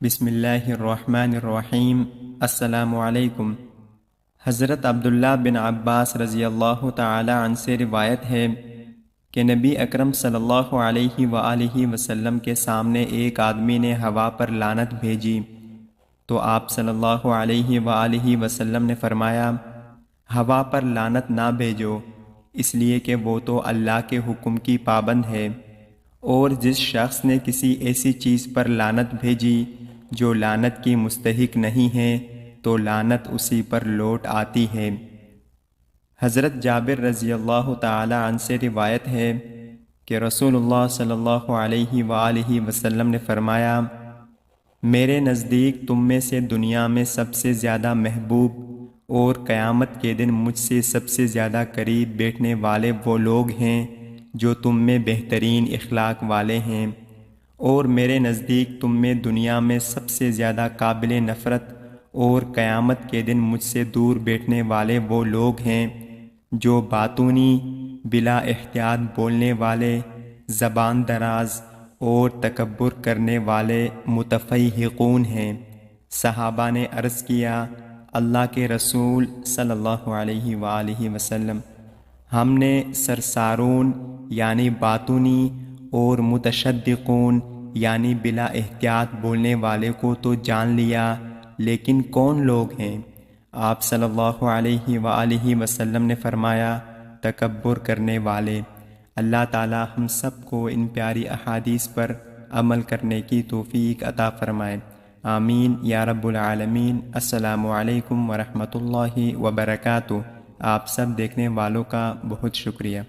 بسم اللہ الرحمن الرحیم۔ السلام علیکم۔ حضرت عبداللہ بن عباس رضی اللہ تعالی عنہ سے روایت ہے کہ نبی اکرم صلی اللہ علیہ وآلہ وسلم کے سامنے ایک آدمی نے ہوا پر لعنت بھیجی تو آپ صلی اللہ علیہ وآلہ وسلم نے فرمایا، ہوا پر لعنت نہ بھیجو، اس لیے کہ وہ تو اللہ کے حکم کی پابند ہے، اور جس شخص نے کسی ایسی چیز پر لعنت بھیجی جو لعنت کی مستحق نہیں ہے تو لعنت اسی پر لوٹ آتی ہے۔ حضرت جابر رضی اللہ تعالی عنہ سے روایت ہے کہ رسول اللہ صلی اللہ علیہ وآلہ وسلم نے فرمایا، میرے نزدیک تم میں سے دنیا میں سب سے زیادہ محبوب اور قیامت کے دن مجھ سے سب سے زیادہ قریب بیٹھنے والے وہ لوگ ہیں جو تم میں بہترین اخلاق والے ہیں، اور میرے نزدیک تم میں دنیا میں سب سے زیادہ قابل نفرت اور قیامت کے دن مجھ سے دور بیٹھنے والے وہ لوگ ہیں جو باطونی، بلا احتیاط بولنے والے، زبان دراز اور تکبر کرنے والے متفیہقون ہیں۔ صحابہ نے عرض کیا، اللہ کے رسول صلی اللہ علیہ وآلہ وسلم، ہم نے سرسارون یعنی باطونی اور متشدقون یعنی بلا احتیاط بولنے والے کو تو جان لیا، لیکن کون لوگ ہیں؟ آپ صلی اللہ علیہ وآلہ وسلم نے فرمایا، تکبر کرنے والے۔ اللہ تعالی ہم سب کو ان پیاری احادیث پر عمل کرنے کی توفیق عطا فرمائے، آمین یا رب العالمین۔ السلام علیکم ورحمۃ اللہ وبرکاتہ۔ آپ سب دیکھنے والوں کا بہت شکریہ۔